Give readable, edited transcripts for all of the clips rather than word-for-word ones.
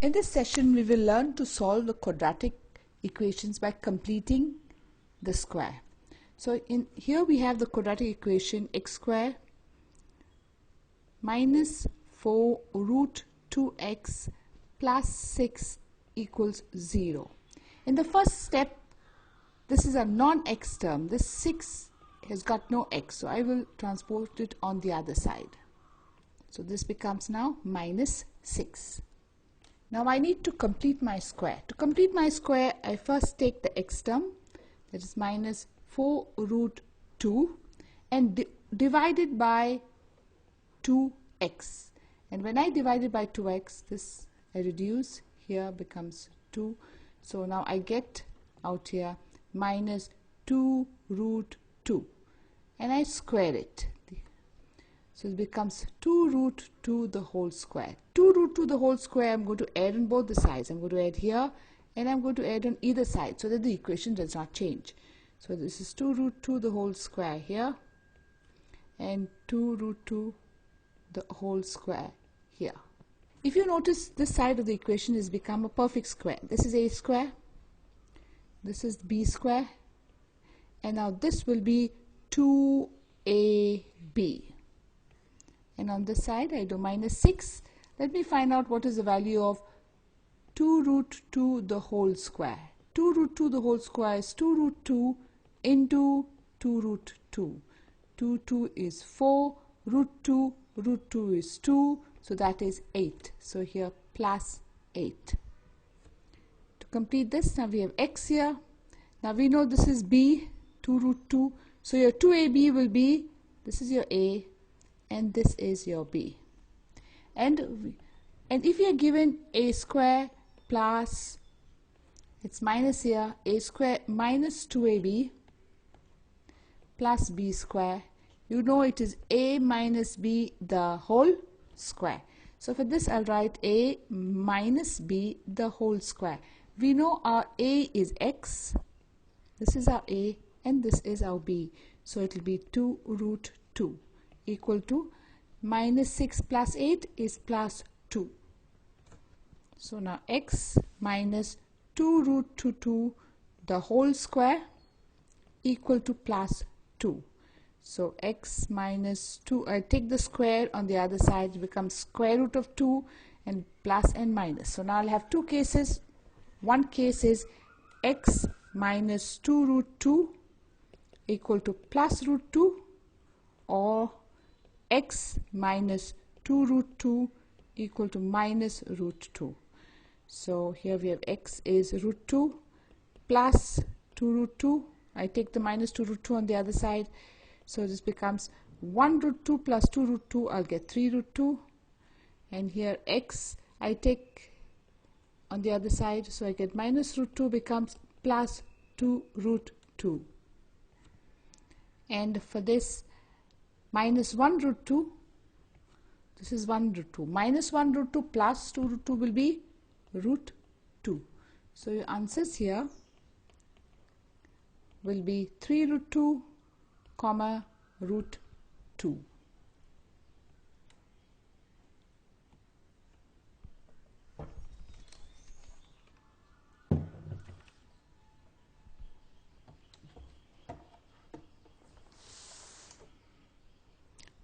In this session, we will learn to solve the quadratic equations by completing the square. So in here we have the quadratic equation x square minus 4 root 2x plus 6 equals 0. In the first step, this is a non-x term. This 6 has got no x, so I will transpose it on the other side. So this becomes now minus 6. Now I need to complete my square. To complete my square, I first take the x term, that is minus 4 root 2, and divide it by 2x. And when I divide it by 2x, this I reduce, here becomes 2. So now I get out here minus 2 root 2, and I square it. So it becomes 2 root 2 the whole square. 2 root 2 the whole square, I'm going to add on both the sides. I'm going to add here and I'm going to add on either side so that the equation does not change. So this is 2 root 2 the whole square here and 2 root 2 the whole square here. If you notice, this side of the equation has become a perfect square. This is a square, this is b square, and now this will be 2ab. And on this side I do minus 6. Let me find out what is the value of 2 root 2 the whole square. 2 root 2 the whole square is 2 root 2 into 2 root 2. 2 is 4, root 2 is 2, so that is 8. So here plus 8. To complete this, now we have x here. Now we know this is b, 2 root 2. So your 2ab will be, this is your a, and this is your b. And if you are given a square plus, it's minus here, a square minus 2ab plus b square, you know it is a minus b the whole square. So for this I'll write a minus b the whole square. We know our a is x, this is our a, and this is our b. So it will be 2 root 2 equal to minus 6 plus 8 is plus 2. So now x minus 2 root 2 the whole square equal to plus 2. So x minus 2, I take the square on the other side, it becomes square root of 2 and plus and minus. So now I'll have two cases. One case is x minus 2 root 2 equal to plus root 2, or x minus 2 root 2 equal to minus root 2. So here we have x is root 2 plus 2 root 2. I take the minus 2 root 2 on the other side. So this becomes 1 root 2 plus 2 root 2. I'll get 3 root 2. And here x I take on the other side. So I get minus root 2 becomes plus 2 root 2. And for this, minus 1 root 2, this is 1 root 2. Minus 1 root 2 plus 2 root 2 will be root 2. So your answers here will be 3 root 2 comma root 2.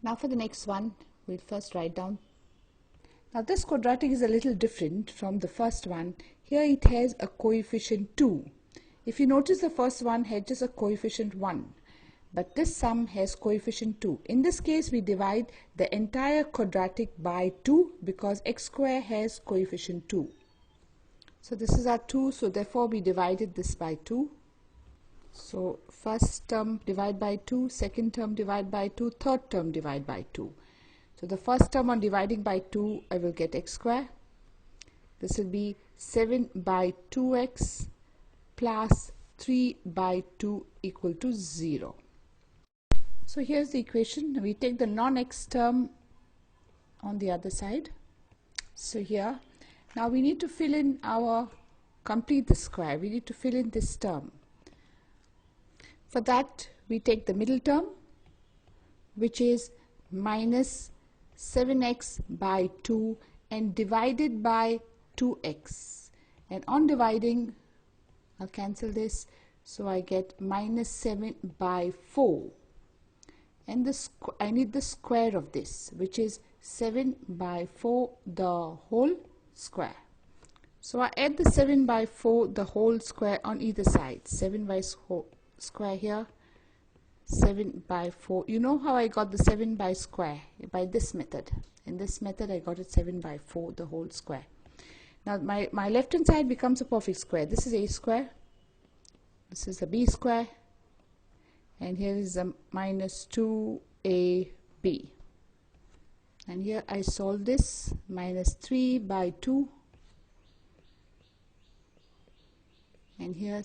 Now for the next one, we'll first write down. Now this quadratic is a little different from the first one. Here it has a coefficient 2. If you notice, the first one had just a coefficient 1. But this sum has coefficient 2. In this case, we divide the entire quadratic by 2 because x square has coefficient 2. So this is our 2, so therefore we divided this by 2. So first term divide by 2, second term divide by 2, third term divide by 2. So the first term on dividing by 2, I will get x square. This will be 7 by 2x plus 3 by 2 equal to 0. So here's the equation. We take the non-x term on the other side. So here, now we need to fill in our, complete the square. We need to fill in this term. For that, we take the middle term, which is minus 7x by 2 and divided by 2x, and on dividing I'll cancel this, so I get minus 7 by 4, and I need the square of this, which is 7 by 4 the whole square. So I add the 7 by 4 the whole square on either side. 7 by square here, 7 by 4. You know how I got the 7 by square? By this method. In this method I got it 7 by 4 the whole square. Now my left hand side becomes a perfect square. This is a square, this is a b square, and here is a minus 2ab. And here I solve this, minus 3 by 2, and here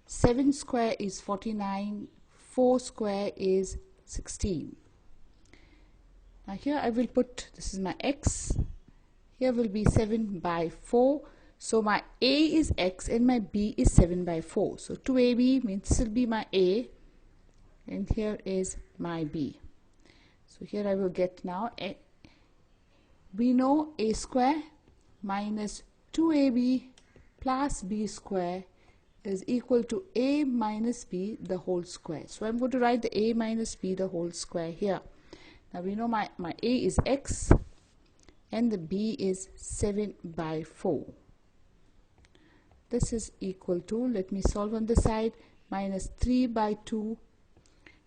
7 square is 49, 4 square is 16. Now here I will put, this is my x, here will be 7 by 4, so my a is x and my b is 7 by 4. So 2ab means this will be my a, and here is my b. So here I will get now, we know a square minus 2ab plus b square is equal to a minus b the whole square. So I'm going to write the a minus b the whole square here. Now we know my a is x and the b is 7 by 4. This is equal to, let me solve on the side, minus 3 by 2.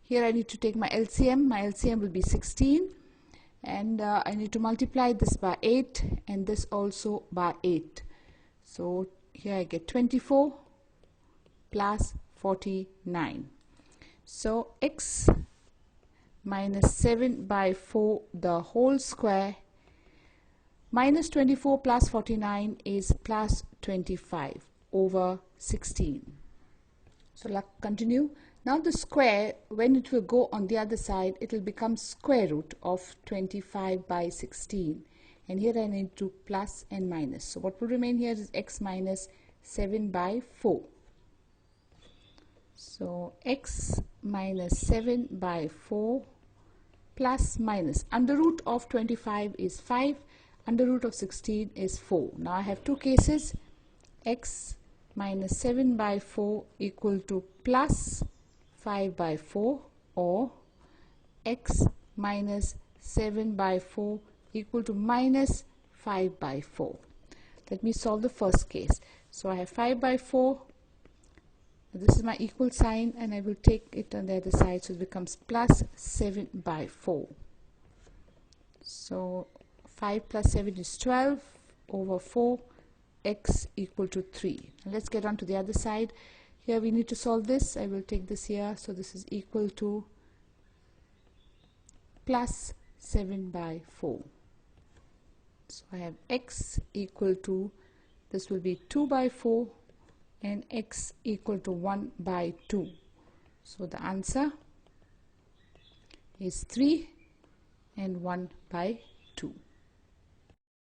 Here I need to take my LCM. My LCM will be 16, and I need to multiply this by 8 and this also by 8. So here I get 24 plus 49. So x minus 7 by 4 the whole square minus 24 plus 49 is plus 25 over 16. So let's continue. Now the square, when it will go on the other side, it will become square root of 25 by 16. And here I need to plus and minus. So what will remain here is x minus 7 by 4. So x minus 7 by 4 plus minus. Under root of 25 is 5. Under root of 16 is 4. Now I have two cases. X minus 7 by 4 equal to plus 5 by 4, or x minus 7 by 4 equal to minus 5 by 4. Let me solve the first case. So I have 5 by 4. This is my equal sign, and I will take it on the other side, so it becomes plus 7 by 4. So 5 plus 7 is 12 over 4, x equal to 3. Let's get on to the other side. Here we need to solve this. I will take this here, so this is equal to plus 7 by 4. So I have x equal to, this will be 2 by 4, and x equal to 1 by 2. So the answer is 3 and 1 by 2.